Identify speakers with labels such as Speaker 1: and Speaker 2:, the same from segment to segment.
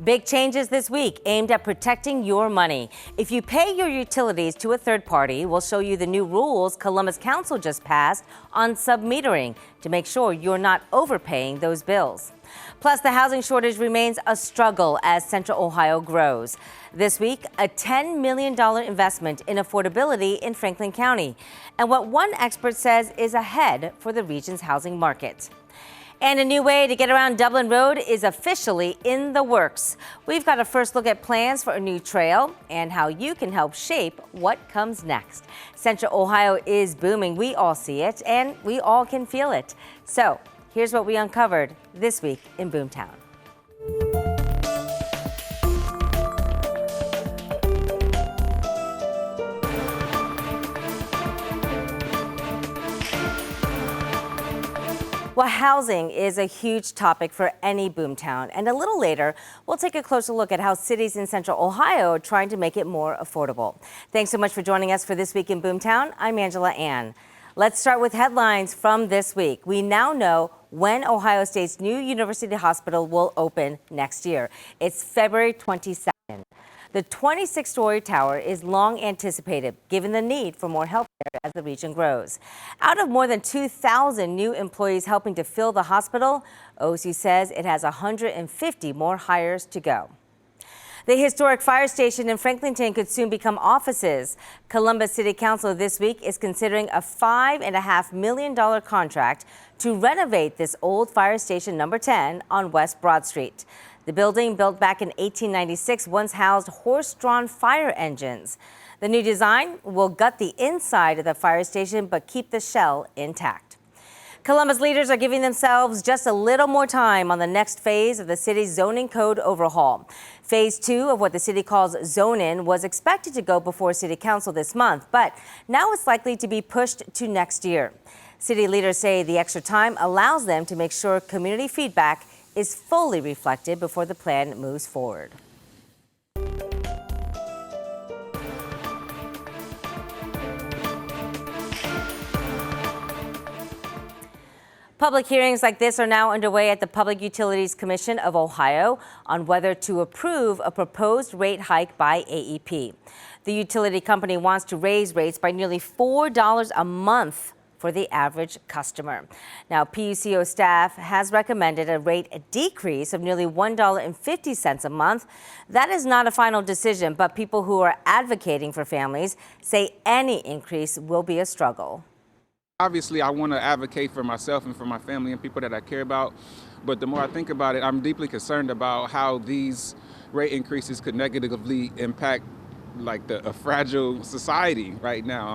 Speaker 1: Big changes this week aimed at protecting your money. If you pay your utilities to a third party, we'll show you the new rules Columbus Council just passed on submetering to make sure you're not overpaying those bills. Plus, the housing shortage remains a struggle as Central Ohio grows. This week, a $10 million investment in affordability in Franklin County, and what one expert says is ahead for the region's housing market. And a new way to get around Dublin Road is officially in the works. We've got a first look at plans for a new trail and how you can help shape what comes next. Central Ohio is booming. We all see it and we all can feel it. So here's what we uncovered this week in Boomtown. Well, housing is a huge topic for any boomtown, and a little later, we'll take a closer look at how cities in Central Ohio are trying to make it more affordable. Thanks so much for joining us for This Week in Boomtown. I'm Angela Ann. Let's start with headlines from this week. We now know when Ohio State's new University Hospital will open next year. It's February 22nd. The 26-story tower is long anticipated, given the need for more health care as the region grows. Out of more than 2,000 new employees helping to fill the hospital, OSU says it has 150 more hires to go. The historic fire station in Franklinton could soon become offices. Columbus City Council this week is considering a $5.5 million contract to renovate this old fire station number 10 on West Broad Street. The building, built back in 1896, once housed horse-drawn fire engines. The new design will gut the inside of the fire station but keep the shell intact. Columbus leaders are giving themselves just a little more time on the next phase of the city's zoning code overhaul. Phase 2 of what the city calls zone-in was expected to go before City Council this month, but now it's likely to be pushed to next year. City leaders say the extra time allows them to make sure community feedback is fully reflected before the plan moves forward. Public hearings like this are now underway at the Public Utilities Commission of Ohio on whether to approve a proposed rate hike by AEP. The utility company wants to raise rates by nearly $4 a month for the average customer. Now, PUCO staff has recommended a rate decrease of nearly $1.50 a month. That is not a final decision, but people who are advocating for families say any increase will be a struggle.
Speaker 2: Obviously, I want to advocate for myself and for my family and people that I care about. But the more I think about it, I'm deeply concerned about how these rate increases could negatively impact a fragile society right now.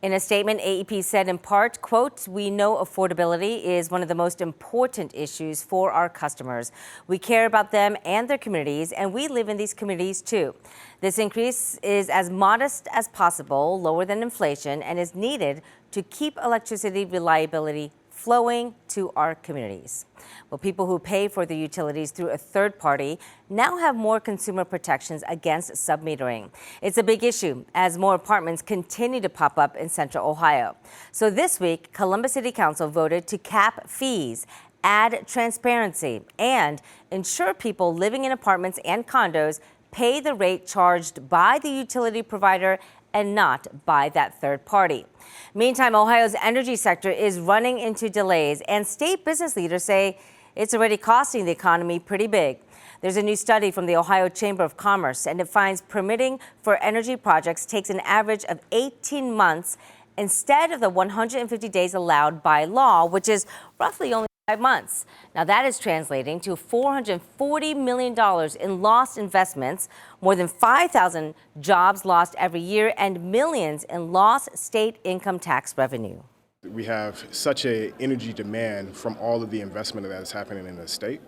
Speaker 1: In a statement, AEP said in part, quote, "We know affordability is one of the most important issues for our customers. We care about them and their communities, and we live in these communities too. This increase is as modest as possible, lower than inflation, and is needed to keep electricity reliability flowing to our communities." Well, people who pay for the utilities through a third party now have more consumer protections against submetering. It's a big issue as more apartments continue to pop up in Central Ohio. So this week, Columbus City Council voted to cap fees, add transparency, and ensure people living in apartments and condos pay the rate charged by the utility provider and not by that third party. Meantime, Ohio's energy sector is running into delays, and state business leaders say it's already costing the economy pretty big. There's a new study from the Ohio Chamber of Commerce, and it finds permitting for energy projects takes an average of 18 months instead of the 150 days allowed by law, which is roughly only 5 months. Now that is translating to $440 million in lost investments, more than 5,000 jobs lost every year, and millions in lost state income tax revenue.
Speaker 3: We have such an energy demand from all of the investment that is happening in the state.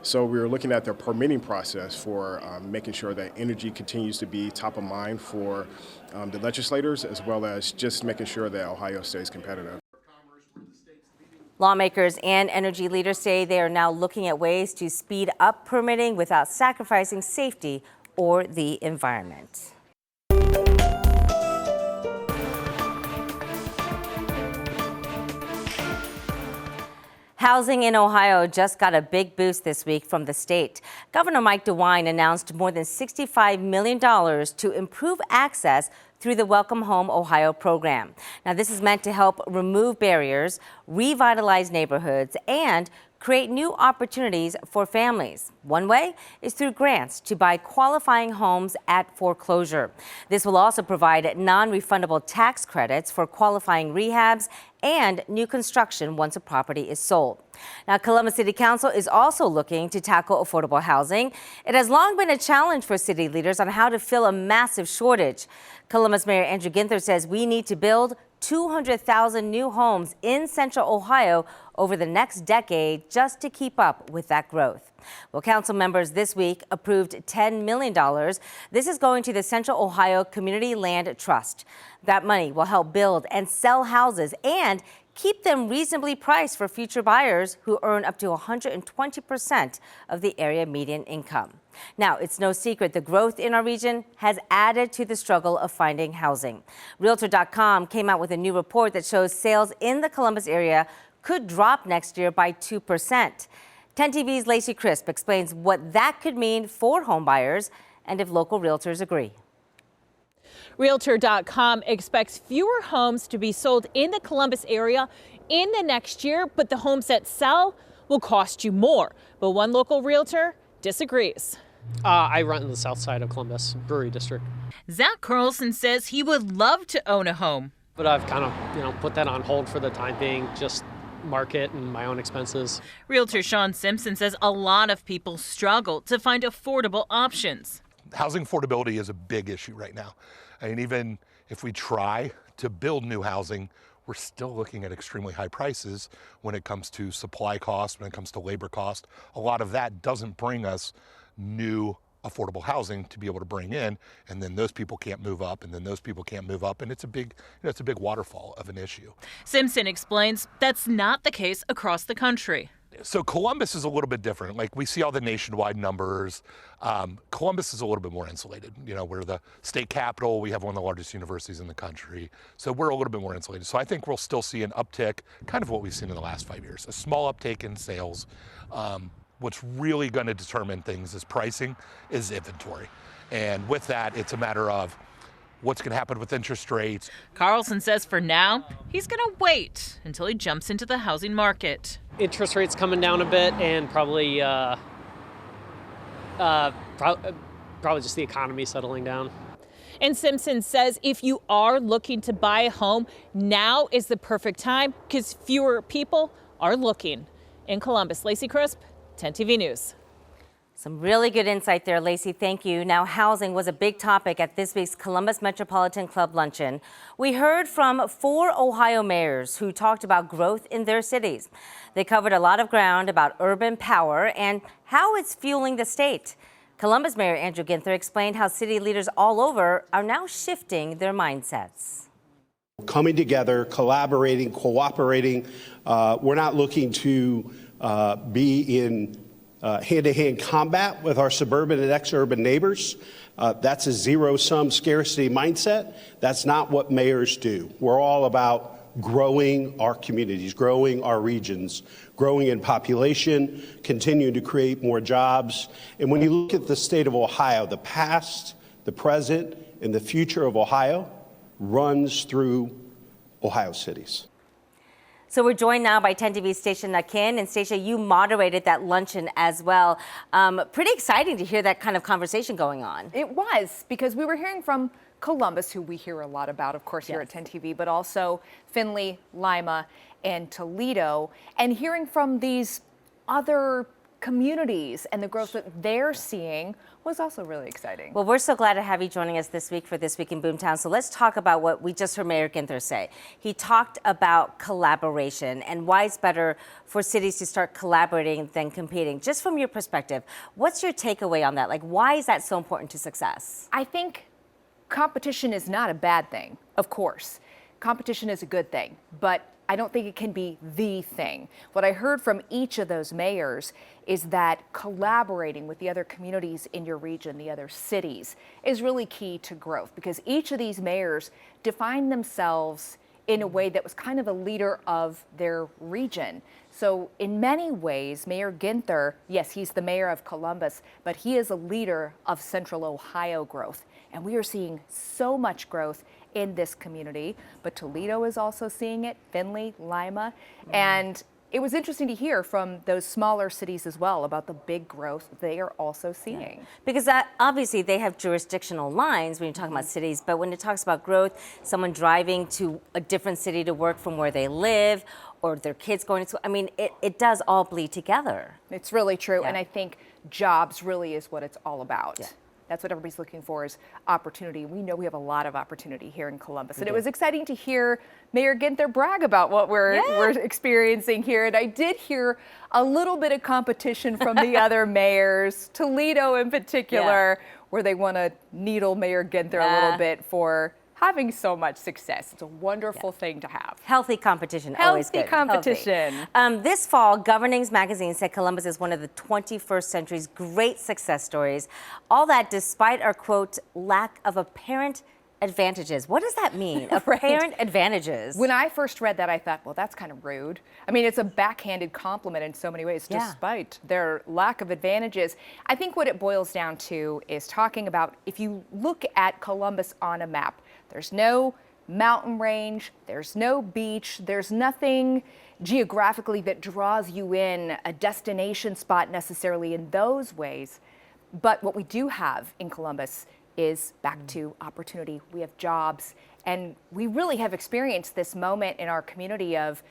Speaker 3: So we're looking at the permitting process for making sure that energy continues to be top of mind for the legislators, as well as just making sure that Ohio stays competitive.
Speaker 1: Lawmakers and energy leaders say they are now looking at ways to speed up permitting without sacrificing safety or the environment. Housing in Ohio just got a big boost this week from the state. Governor Mike DeWine announced more than $65 million to improve access through the Welcome Home Ohio program. Now, this is meant to help remove barriers, revitalize neighborhoods, and create new opportunities for families. One way is through grants to buy qualifying homes at foreclosure. This will also provide non-refundable tax credits for qualifying rehabs and new construction once a property is sold. Now, Columbus City Council is also looking to tackle affordable housing. It has long been a challenge for city leaders on how to fill a massive shortage. Columbus Mayor Andrew Ginther says we need to build 200,000 new homes in Central Ohio over the next decade just to keep up with that growth. Well, council members this week approved $10 million. This is going to the Central Ohio Community Land Trust. That money will help build and sell houses and keep them reasonably priced for future buyers who earn up to 120% of the area median income. Now, it's no secret the growth in our region has added to the struggle of finding housing. Realtor.com came out with a new report that shows sales in the Columbus area could drop next year by 2%. 10 TV's Lacey Crisp explains what that could mean for home buyers and if local realtors agree.
Speaker 4: Realtor.com expects fewer homes to be sold in the Columbus area in the next year, but the homes that sell will cost you more. But one local realtor disagrees.
Speaker 5: I run in the south side of Columbus, Brewery District.
Speaker 4: Zach Carlson says he would love to own a home.
Speaker 5: But I've kind of, put that on hold for the time being, just market and my own expenses.
Speaker 4: Realtor Sean Simpson says a lot of people struggle to find affordable options.
Speaker 6: Housing affordability is a big issue right now. I mean, even if we try to build new housing, we're still looking at extremely high prices when it comes to supply costs, when it comes to labor cost. A lot of that doesn't bring us new affordable housing to be able to bring in, and then those people can't move up, and then those people can't move up, and it's a big waterfall of an issue.
Speaker 4: Simpson explains that's not the case across the country.
Speaker 6: So Columbus is a little bit different. Like, we see all the nationwide numbers. Columbus is a little bit more insulated. We're the state capital. We have one of the largest universities in the country. So we're a little bit more insulated. So I think we'll still see an uptick, kind of what we've seen in the last 5 years, a small uptake in sales. What's really going to determine things is pricing, is inventory. And with that, it's a matter of what's going to happen with interest rates.
Speaker 4: Carlson says for now, he's going to wait until he jumps into the housing market.
Speaker 5: Interest rates coming down a bit, and probably just the economy settling down.
Speaker 4: And Simpson says if you are looking to buy a home, now is the perfect time because fewer people are looking. In Columbus, Lacey Crisp, 10 TV News.
Speaker 1: Some really good insight there, Lacey. Thank you. Now, housing was a big topic at this week's Columbus Metropolitan Club luncheon. We heard from 4 Ohio mayors who talked about growth in their cities. They covered a lot of ground about urban power and how it's fueling the state. Columbus Mayor Andrew Ginther explained how city leaders all over are now shifting their mindsets.
Speaker 7: Coming together, collaborating, cooperating. We're not looking to be in hand-to-hand combat with our suburban and exurban neighbors. That's a zero-sum scarcity mindset. That's not what mayors do. We're all about growing our communities, growing our regions, growing in population, continuing to create more jobs. And when you look at the state of Ohio, the past, the present, and the future of Ohio runs through Ohio cities.
Speaker 1: So we're joined now by 10 TV Stacia Nakin. And Stacia, you moderated that luncheon as well. Pretty exciting to hear that kind of conversation going on.
Speaker 8: It was, because we were hearing from Columbus, who we hear a lot about, of course, here at 10 TV, but also Findlay, Lima, and Toledo, and hearing from these other communities and the growth that they're seeing was also really exciting.
Speaker 1: Well, we're so glad to have you joining us this week for This Week in Boomtown. So let's talk about what we just heard Mayor Ginther say. He talked about collaboration and why it's better for cities to start collaborating than competing. Just from your perspective, what's your takeaway on that? Like, why is that so important to success?
Speaker 8: I think competition is not a bad thing, of course. Competition is a good thing, but I don't think it can be the thing. What I heard from each of those mayors is that collaborating with the other communities in your region, the other cities, is really key to growth, because each of these mayors defined themselves in a way that was kind of a leader of their region. So in many ways, Mayor Ginther, yes, he's the mayor of Columbus, but he is a leader of Central Ohio growth. And we are seeing so much growth in this community, but Toledo is also seeing it, Findlay, Lima, and it was interesting to hear from those smaller cities as well about the big growth they are also seeing.
Speaker 1: Yeah. Because obviously they have jurisdictional lines when you're talking about cities, but when it talks about growth, someone driving to a different city to work from where they live, or their kids going to school, I mean, it does all bleed together.
Speaker 8: It's really true,
Speaker 1: Yeah.
Speaker 8: and I think jobs really is what it's all about.
Speaker 1: Yeah.
Speaker 8: That's what everybody's looking for, is opportunity. We know we have a lot of opportunity here in Columbus. And it was exciting to hear Mayor Ginther brag about what we're experiencing here. And I did hear a little bit of competition from the other mayors, Toledo in particular, where they want to needle Mayor Ginther a little bit for having so much success. It's a wonderful thing to have.
Speaker 1: Healthy competition, always good.
Speaker 8: Healthy competition.
Speaker 1: This fall, Governings magazine said Columbus is one of the 21st century's great success stories. All that despite our, quote, lack of apparent advantages. What does that mean? Apparent advantages.
Speaker 8: When I first read that, I thought, well, that's kind of rude. I mean, it's a backhanded compliment in so many ways, despite their lack of advantages. I think what it boils down to is talking about, if you look at Columbus on a map, there's no mountain range, there's no beach, there's nothing geographically that draws you in, a destination spot necessarily in those ways. But what we do have in Columbus is back to opportunity. We have jobs, and we really have experienced this moment in our community of,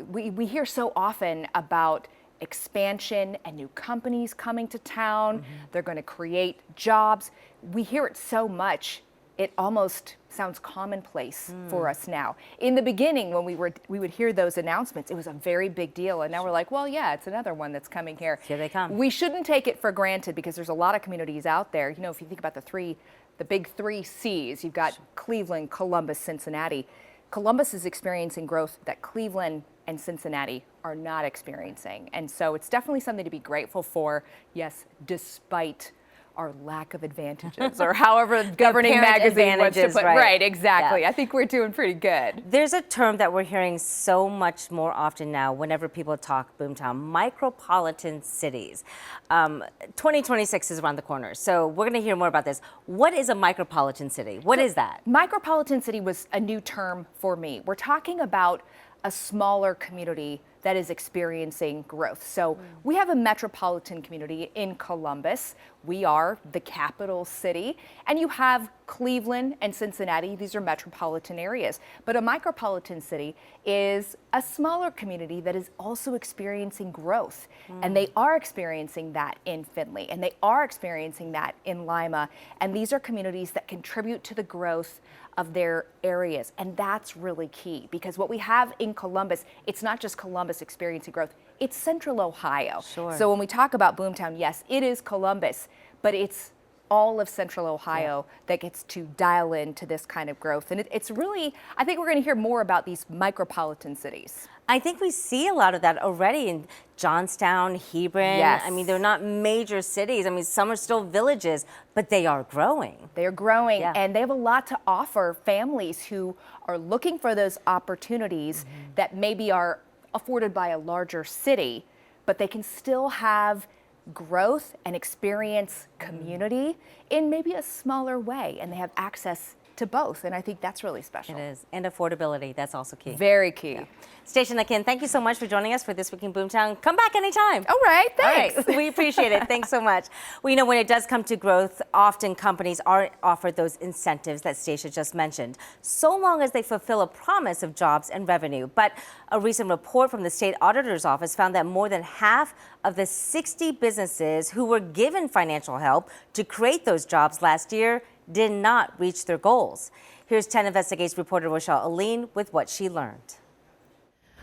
Speaker 8: we hear so often about expansion and new companies coming to town. They're going to create jobs. We hear it so much, it almost sounds commonplace for us now. In the beginning, when we would hear those announcements, it was a very big deal. And now we're like, well, yeah, it's another one that's coming here.
Speaker 1: Here they come.
Speaker 8: We shouldn't take it for granted, because there's a lot of communities out there. You know, if you think about the big three C's, you've got Cleveland, Columbus, Cincinnati. Columbus is experiencing growth that Cleveland and Cincinnati are not experiencing. And so it's definitely something to be grateful for, yes, despite our lack of advantages, or however Governing magazine wants to put. Right, exactly. Yeah. I think we're doing pretty good.
Speaker 1: There's a term that we're hearing so much more often now whenever people talk boomtown: micropolitan cities. 2026 is around the corner, so we're going to hear more about this. What is a micropolitan city? What is that?
Speaker 8: Micropolitan city was a new term for me. We're talking about a smaller community that is experiencing growth. So we have a metropolitan community in Columbus. We are the capital city, and you have Cleveland and Cincinnati. These are metropolitan areas. But a micropolitan city is a smaller community that is also experiencing growth. And they are experiencing that in Findlay, and they are experiencing that in Lima. And these are communities that contribute to the growth of their areas. And that's really key, because what we have in Columbus, it's not just Columbus experiencing growth, it's Central Ohio.
Speaker 1: Sure.
Speaker 8: So when we talk about boomtown, yes, it is Columbus, but it's all of Central Ohio that gets to dial into this kind of growth. And it's really, I think we're going to hear more about these micropolitan cities.
Speaker 1: I think we see a lot of that already in Johnstown, Hebron.
Speaker 8: Yes.
Speaker 1: I mean, they're not major cities. I mean, some are still villages, but they are growing.
Speaker 8: They're growing,
Speaker 1: Yeah.
Speaker 8: and they have a lot to offer families who are looking for those opportunities that maybe are afforded by a larger city, but they can still have growth and experience community in maybe a smaller way, and they have access to both, and I think that's really special.
Speaker 1: It is. And affordability, that's also key.
Speaker 8: Very key.
Speaker 1: Station Akin, thank you so much for joining us for This Week in Boomtown. Come back anytime.
Speaker 8: All right, thanks.
Speaker 1: All right, we appreciate it. Thanks so much. Well, you know, when it does come to growth, often companies are offered those incentives that Stacia just mentioned, so long as they fulfill a promise of jobs and revenue. But a recent report from the state auditor's office found that more than half of the 60 businesses who were given financial help to create those jobs last year did not reach their goals. Here's 10 Investigates reporter Rochelle Aline with what she learned.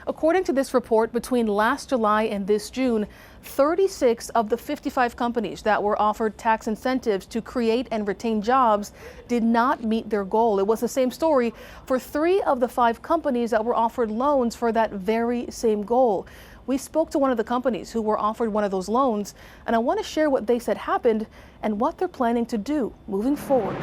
Speaker 9: According to this report, between last July and this June, 36 of the 55 companies that were offered tax incentives to create and retain jobs did not meet their goal. It was the same story for 3 of the 5 companies that were offered loans for that very same goal. We spoke to one of the companies who were offered one of those loans, and I want to share what they said happened and what they're planning to do moving forward.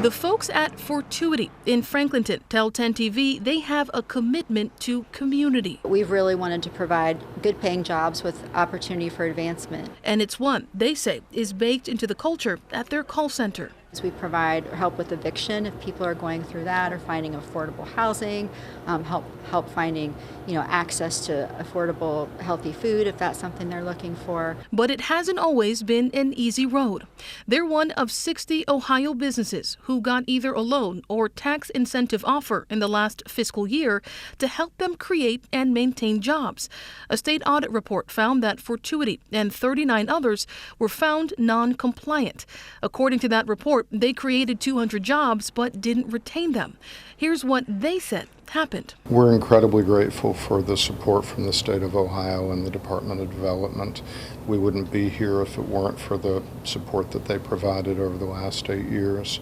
Speaker 9: The folks at Fortuity in Franklinton tell 10 TV they have a commitment to community.
Speaker 10: We've really wanted to provide good paying jobs with opportunity for advancement.
Speaker 9: And it's one they say is baked into the culture at their call center.
Speaker 10: We provide help with eviction if people are going through that, or finding affordable housing, help finding access to affordable healthy food if that's something they're looking for.
Speaker 9: But it hasn't always been an easy road. They're one of 60 Ohio businesses who got either a loan or tax incentive offer in the last fiscal year to help them create and maintain jobs. A state audit report found that Fortuity and 39 others were found non-compliant. According to that report, they created 200 jobs but didn't retain them. Here's what they said happened.
Speaker 11: We're incredibly grateful for the support from the state of Ohio and the Department of Development. We wouldn't be here if it weren't for the support that they provided over the last 8 years.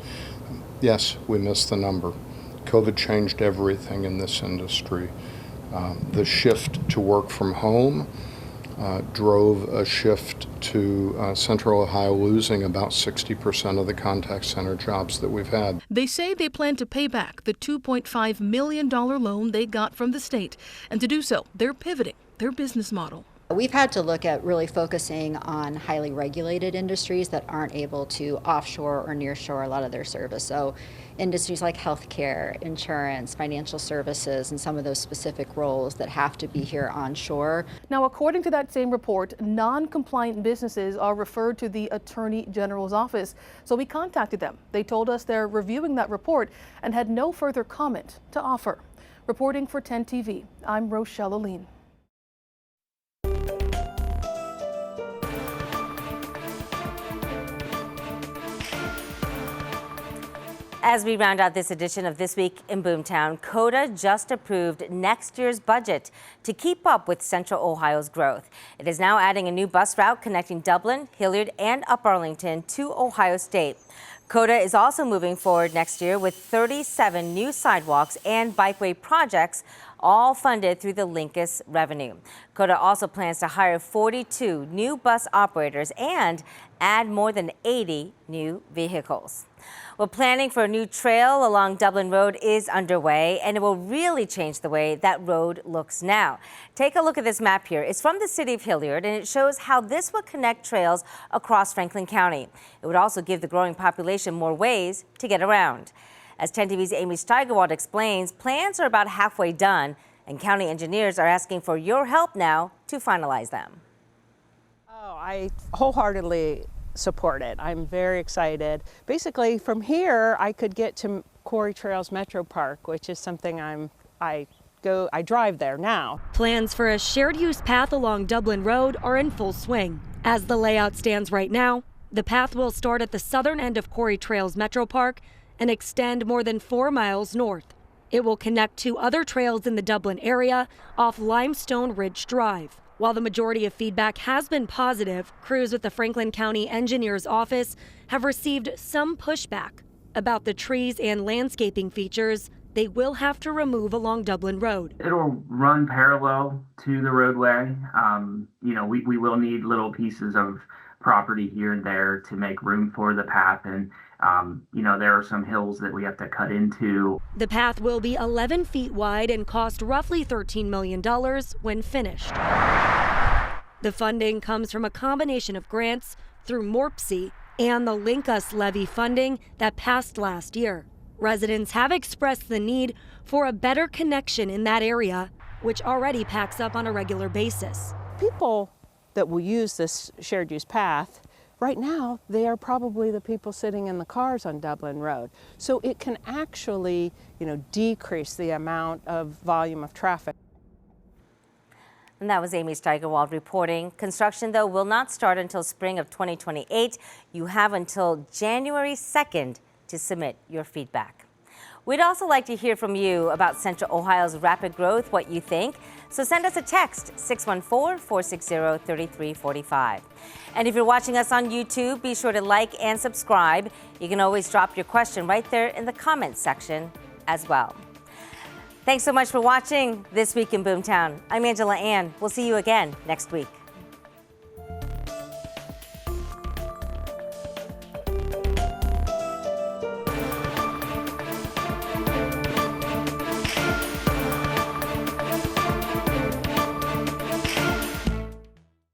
Speaker 11: Yes, we missed the number. COVID changed everything in this industry. The shift to work from home drove a shift to Central Ohio losing about 60% of the contact center jobs that we've had.
Speaker 9: They say they plan to pay back the $2.5 million loan they got from the state, and to do so, they're pivoting their business model.
Speaker 10: We've had to look at really focusing on highly regulated industries that aren't able to offshore or nearshore a lot of their service. So industries like healthcare, insurance, financial services, and some of those specific roles that have to be here onshore.
Speaker 9: Now, according to that same report, non-compliant businesses are referred to the Attorney General's office. So we contacted them. They told us they're reviewing that report and had no further comment to offer. Reporting for 10 TV, I'm Rochelle Aline.
Speaker 1: As we round out this edition of This Week in Boomtown, COTA just approved next year's budget to keep up with Central Ohio's growth. It is now adding a new bus route connecting Dublin, Hilliard, and Up Arlington to Ohio State. COTA is also moving forward next year with 37 new sidewalks and bikeway projects, all funded through the Linkus revenue. COTA also plans to hire 42 new bus operators and add more than 80 new vehicles. Well, planning for a new trail along Dublin Road is underway, and it will really change the way that road looks now. Take a look at this map here. It's from the city of Hilliard, and it shows how this would connect trails across Franklin County. It would also give the growing population more ways to get around. As 10 TV's Amy Steigerwald explains, plans are about halfway done, and county engineers are asking for your help now to finalize them.
Speaker 12: Oh, I wholeheartedly support it. I'm very excited. Basically, from here, I could get to Quarry Trails Metro Park, which is something I drive there now.
Speaker 13: Plans for a shared use path along Dublin Road are in full swing. As the layout stands right now, the path will start at the southern end of Quarry Trails Metro Park and extend more than 4 miles north. It will connect to other trails in the Dublin area off Limestone Ridge Drive. While the majority of feedback has been positive, crews with the Franklin County Engineer's Office have received some pushback about the trees and landscaping features they will have to remove along Dublin Road.
Speaker 14: It'll run parallel to the roadway. We will need little pieces of property here and there to make room for the path, and there are some hills that we have to cut into.
Speaker 13: The path will be 11 feet wide and cost roughly $13 million when finished. The funding comes from a combination of grants through MORPC and the Linkus levy funding that passed last year. Residents have expressed the need for a better connection in that area, which already packs up on a regular basis.
Speaker 12: People that will use this shared use path, right now, they are probably the people sitting in the cars on Dublin Road. So it can actually, decrease the amount of volume of traffic.
Speaker 1: And that was Amy Steigerwald reporting. Construction, though, will not start until spring of 2028. You have until January 2nd to submit your feedback. We'd also like to hear from you about Central Ohio's rapid growth, what you think. So send us a text, 614-460-3345. And if you're watching us on YouTube, be sure to like and subscribe. You can always drop your question right there in the comments section as well. Thanks so much for watching This Week in Boomtown. I'm Angela Ann. We'll see you again next week.